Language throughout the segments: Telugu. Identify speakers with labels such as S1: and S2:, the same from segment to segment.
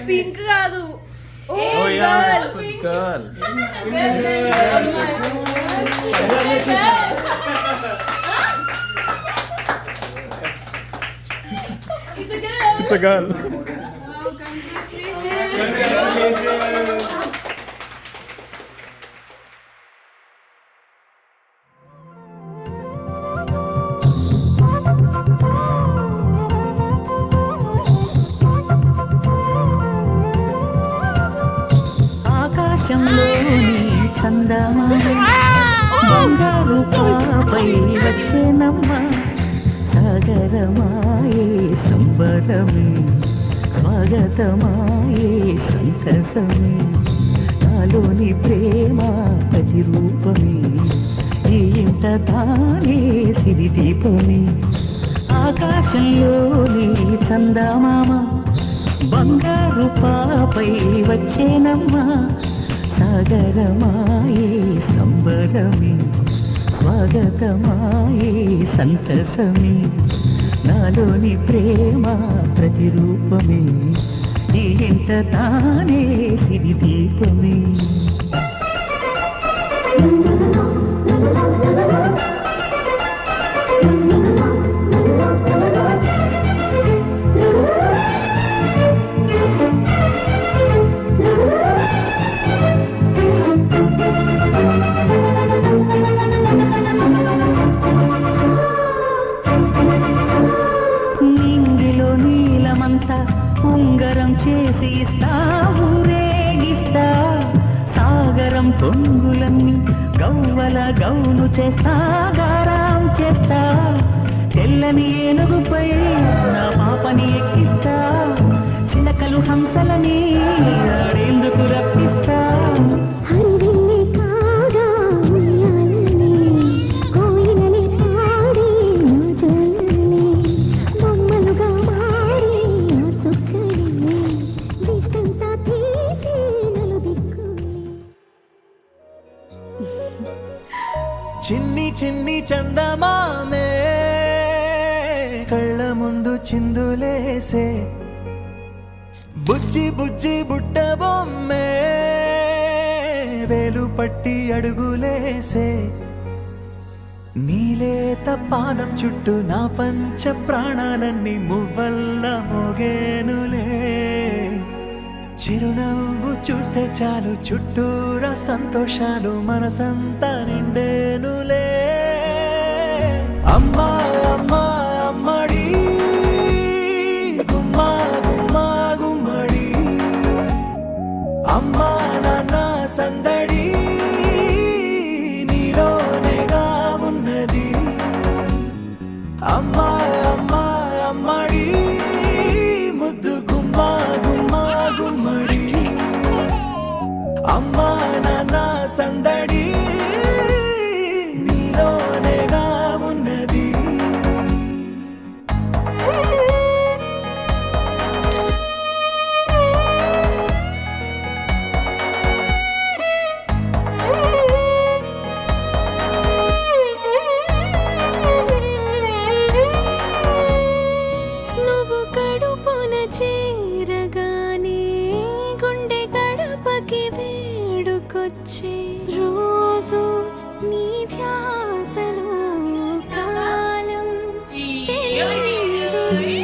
S1: పింక్ కాదు.
S2: It's a girl.
S1: Wow, congratulations.
S3: బంగారు పాపై వచ్చేనమ్మ సాగరమాయే సంబరమే స్వాగతమాయే సంతసమే నాలోని ప్రేమ ప్రతిరూపమే ఈ ఇంట తానే సిరిదీపమే ఆకాశంలోని చందమామ బంగారు పాపై వచ్చేనమ్మ సాగరమాయే సంబరమే స్వాగతమాయే సంతసమే నాలోని ప్రేమ ప్రతిరూపమే ఈ ఇంట తానే సిరిదీపమే ఉంగరం చేసి ఇస్తా ఊరేగిస్తా సాగరం పొంగులన్నీ గవ్వల గౌను చేస్తా గారాం చేస్తా తెల్లని ఏనుగుపై నా పాపని ఎక్కిస్తా చిలకలు హంసలని ఆడేందుకు రప్పిస్తా
S4: చిన్ని చిన్ని చందమామే కళ్ళ ముందు చిందులేసే బుజ్జి బుజ్జి బుట్ట బొమ్మే వేలు పట్టి అడుగులేసే నీలేత పానం చుట్టూ నా పంచ ప్రాణాలన్నీ మువ్వల్ల మోగేనులే చిరునవ్వు చూస్తే చాలు చుట్టూరా సంతోషాలు మనసంతా నిండేనులే అమ్మా అమ్మా అమ్మడి గుమ్మా గుమ్మా గుమ్మడి అమ్మా నాన్న సందడి నీలోనేగా ఉన్నది అమ్మా అమ్మా అమ్మడి ముద్దు గుమ్మా గుమ్మా గుమ్మడి అమ్మా నాన్న సందడి నీలోనేగా ఉన్నది
S5: నువ్వు కడుపున చేరగానే గుండె గడపకి వేడుకొచ్చే రోజు నీ ధ్యాసలో కాలం తెలియదులే.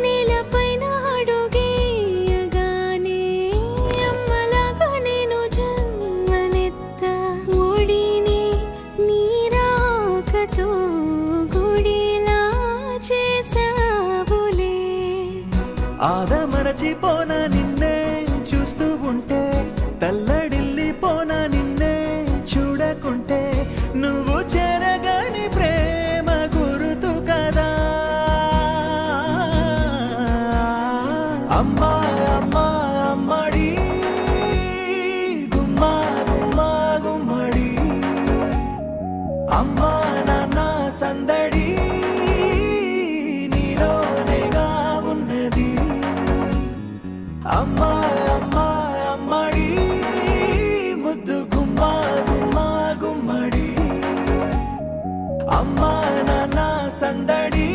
S5: నేలపైన అడుగేయగానే అమ్మలాగా నేను జన్మనెత్తా ఒడిని నీ రాకతో గుడిలా చేసావులే
S4: ఆదమరచిపోనా నిన్నే చూస్తూ ఉంటే తల్లడిల్లిపోనా నిన్నే చూడకుండా సందడి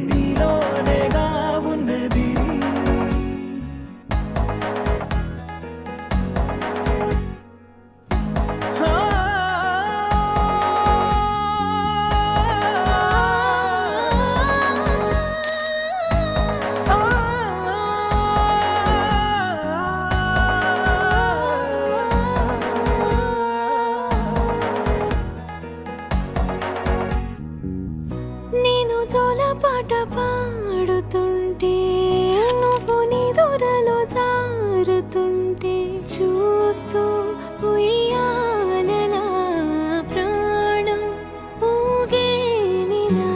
S4: నీలోనేగా ఉన్నది
S5: నేను జోలపాట పాడుతుంటే నువ్వు నీ దూరలో జారుతుంటే చూస్తూ ఉయ్యాలలా ప్రాణం ఊగేనిలా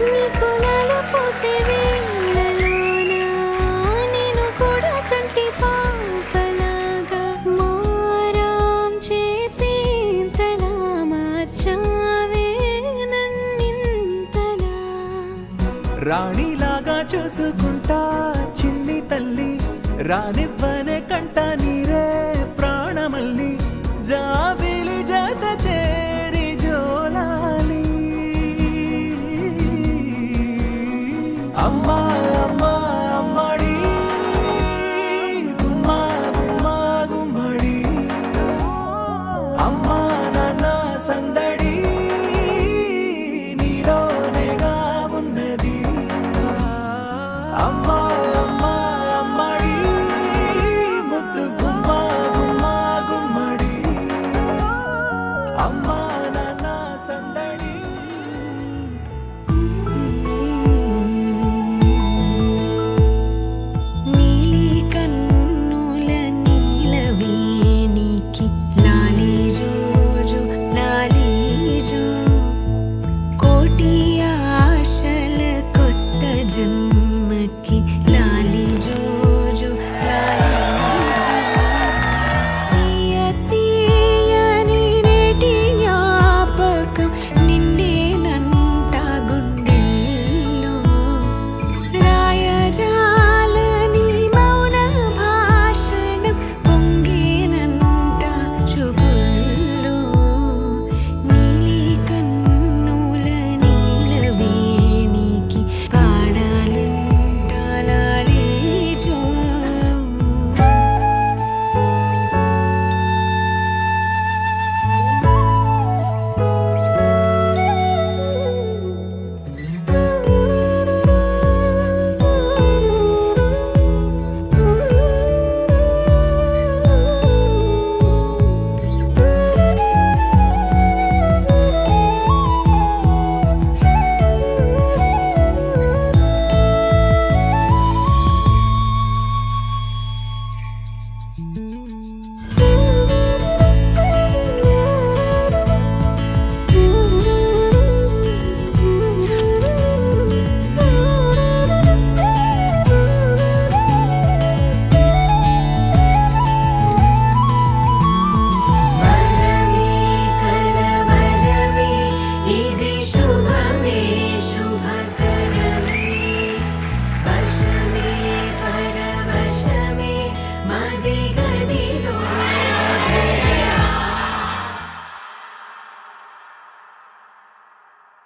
S5: నీకు నలుపూసే వేళలోన నేను కూడా చంటి పాపలాగా మారాం చేసేంతలా మార్చావే నన్నింతలా
S4: రాణిలాగా చూసుకుంటా చిన్ని తల్లి రానివ్వనే కంట నీరే ప్రాణమల్లి జాబిలి జత చేరి జోలాలి అమ్మా అమ్మా అమ్మడి గుమ్మా గుమ్మా గుమ్మడి అమ్మా నాన్న సందడి